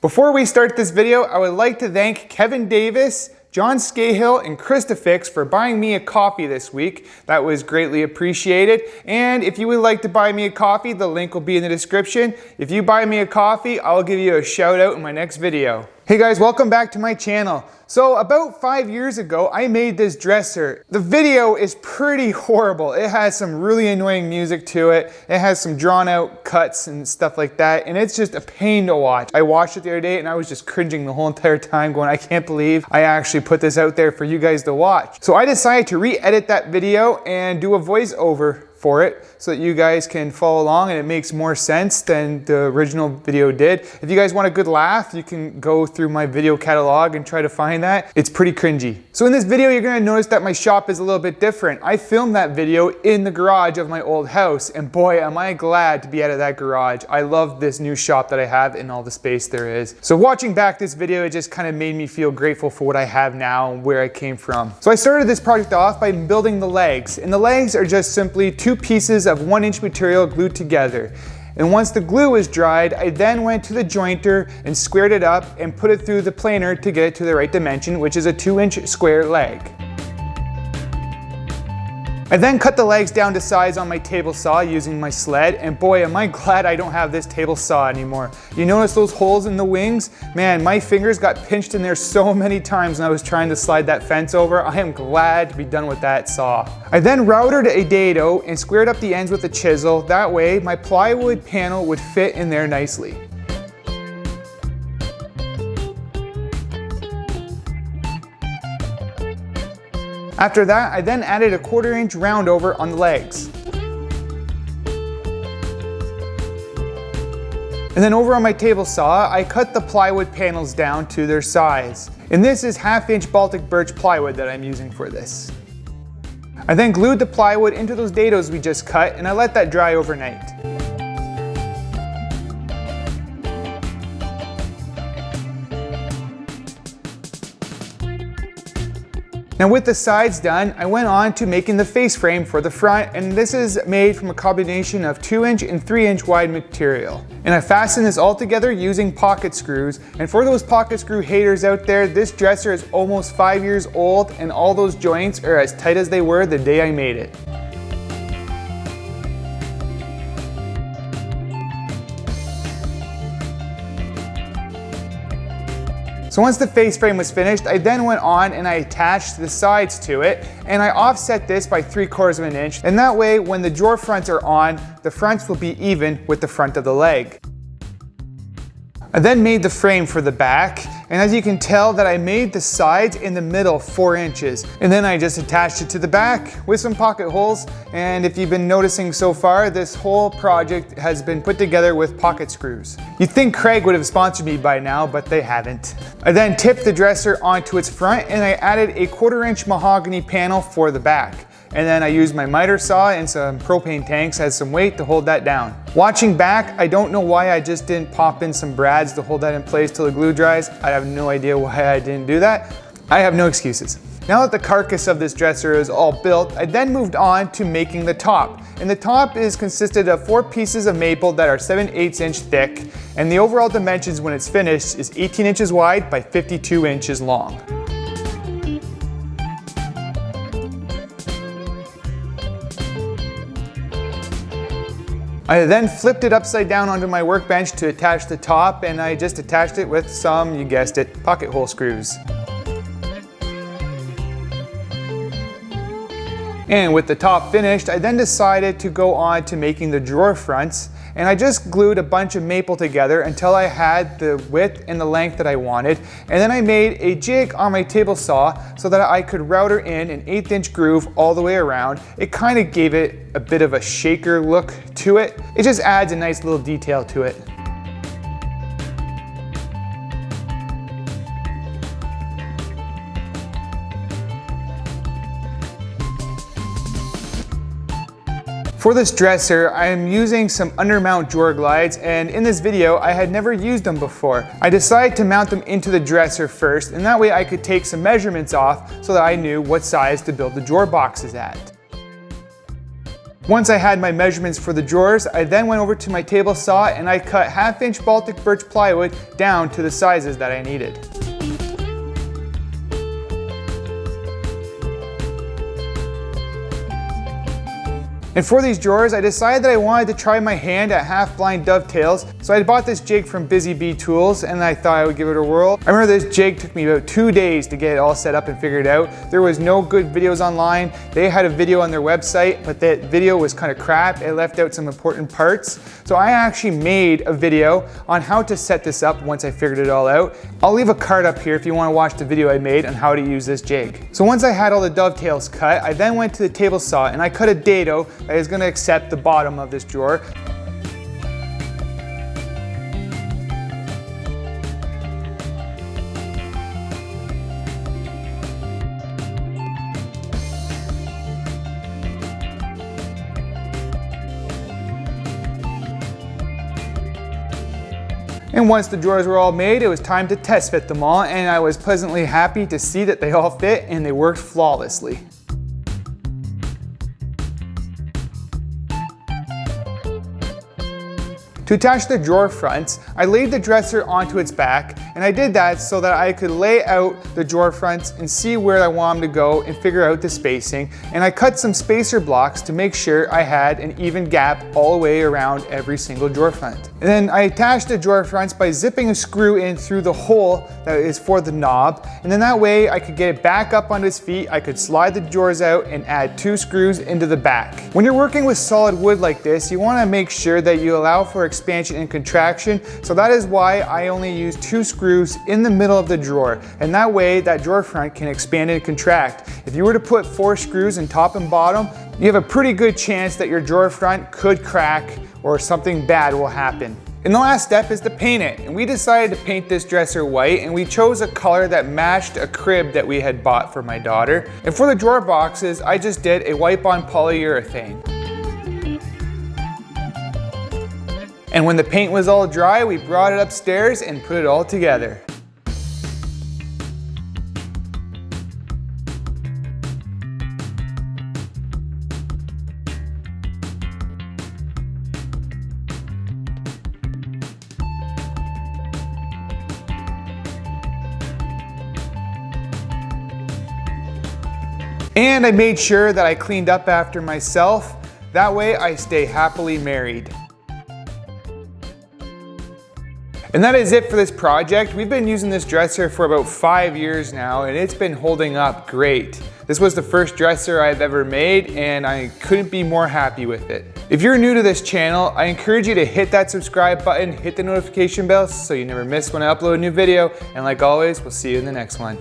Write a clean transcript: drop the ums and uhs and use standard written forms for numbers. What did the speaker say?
Before we start this video, I would like to thank Kevin Davis, John Scahill, and Christofix for buying me a coffee this week. That was greatly appreciated. And if you would like to buy me a coffee, the link will be in the description. If you buy me a coffee, I'll give you a shout out in my next video. Hey guys, welcome back to my channel. So about 5 years ago, I made this dresser. The video is pretty horrible. It has some really annoying music to it. It has some drawn out cuts and stuff like that, and it's just a pain to watch. I watched it the other day and I was just cringing the whole entire time going, I can't believe I actually put this out there for you guys to watch. So I decided to re-edit that video and do a voiceover for it so that you guys can follow along and it makes more sense than the original video did. If you guys want a good laugh, you can go through my video catalog and try to find that. It's pretty cringy. So in this video, you're gonna notice that my shop is a little bit different. I filmed that video in the garage of my old house, and boy, am I glad to be out of that garage. I love this new shop that I have and all the space there is. So watching back this video, it just kind of made me feel grateful for what I have now and where I came from. So I started this project off by building the legs, and the legs are just simply two pieces of 1-inch material glued together. And once the glue was dried, I then went to the jointer and squared it up and put it through the planer to get it to the right dimension, which is a 2-inch square leg. I then cut the legs down to size on my table saw using my sled, and boy, am I glad I don't have this table saw anymore. You notice those holes in the wings? Man, my fingers got pinched in there so many times when I was trying to slide that fence over. I am glad to be done with that saw. I then routed a dado and squared up the ends with a chisel. That way, my plywood panel would fit in there nicely. After that, I then added a 1/4 inch round over on the legs. And then over on my table saw, I cut the plywood panels down to their size. And this is 1/2 inch Baltic birch plywood that I'm using for this. I then glued the plywood into those dados we just cut, and I let that dry overnight. Now with the sides done, I went on to making the face frame for the front, and this is made from a combination of 2-inch and 3-inch wide material. And I fastened this all together using pocket screws. And for those pocket screw haters out there, this dresser is almost 5 years old and all those joints are as tight as they were the day I made it. So once the face frame was finished, I then went on and I attached the sides to it, and I offset this by 3/4 of an inch, and that way when the drawer fronts are on, the fronts will be even with the front of the leg. I then made the frame for the back, and as you can tell that I made the sides in the middle 4 inches, and then I just attached it to the back with some pocket holes. And if you've been noticing so far, this whole project has been put together with pocket screws. You'd think Craig would have sponsored me by now, but they haven't. I then tipped the dresser onto its front, and I added a 1/4 inch mahogany panel for the back. And then I used my miter saw and some propane tanks as some weight to hold that down. Watching back, I don't know why I just didn't pop in some brads to hold that in place till the glue dries. I have no idea why I didn't do that. I have no excuses. Now that the carcass of this dresser is all built, I then moved on to making the top. And the top is consisted of 4 pieces of maple that are 7/8 inch thick, and the overall dimensions when it's finished is 18 inches wide by 52 inches long. I then flipped it upside down onto my workbench to attach the top, and I just attached it with some, you guessed it, pocket hole screws. And with the top finished, I then decided to go on to making the drawer fronts, and I just glued a bunch of maple together until I had the width and the length that I wanted, and then I made a jig on my table saw so that I could router in an 1/8 inch groove all the way around. It kind of gave it a bit of a shaker look to it. It just adds a nice little detail to it. For this dresser, I am using some undermount drawer glides, and in this video, I had never used them before. I decided to mount them into the dresser first, and that way I could take some measurements off so that I knew what size to build the drawer boxes at. Once I had my measurements for the drawers, I then went over to my table saw and I cut 1/2-inch Baltic birch plywood down to the sizes that I needed. And for these drawers, I decided that I wanted to try my hand at half-blind dovetails, so I bought this jig from Busy Bee Tools and I thought I would give it a whirl. I remember this jig took me about 2 days to get it all set up and figured out. There was no good videos online. They had a video on their website, but that video was kind of crap. It left out some important parts. So I actually made a video on how to set this up once I figured it all out. I'll leave a card up here if you want to watch the video I made on how to use this jig. So once I had all the dovetails cut, I then went to the table saw and I cut a dado that is going to accept the bottom of this drawer. And once the drawers were all made, it was time to test fit them all, and I was pleasantly happy to see that they all fit and they worked flawlessly. To attach the drawer fronts, I laid the dresser onto its back, and I did that so that I could lay out the drawer fronts and see where I want them to go and figure out the spacing. And I cut some spacer blocks to make sure I had an even gap all the way around every single drawer front. And then I attached the drawer fronts by zipping a screw in through the hole that is for the knob, and then that way I could get it back up onto its feet. I could slide the drawers out and add 2 screws into the back. When you're working with solid wood like this, you want to make sure that you allow for expansion and contraction, so that is why I only use 2 screws in the middle of the drawer, and that way that drawer front can expand and contract. If you were to put 4 screws in top and bottom, you have a pretty good chance that your drawer front could crack or something bad will happen. And the last step is to paint it, and we decided to paint this dresser white, and we chose a color that matched a crib that we had bought for my daughter. And for the drawer boxes, I just did a wipe-on polyurethane. And when the paint was all dry, we brought it upstairs and put it all together. And I made sure that I cleaned up after myself. That way I stay happily married. And that is it for this project. We've been using this dresser for about 5 years now, and it's been holding up great. This was the first dresser I've ever made, and I couldn't be more happy with it. If you're new to this channel, I encourage you to hit that subscribe button, hit the notification bell so you never miss when I upload a new video, and like always, we'll see you in the next one.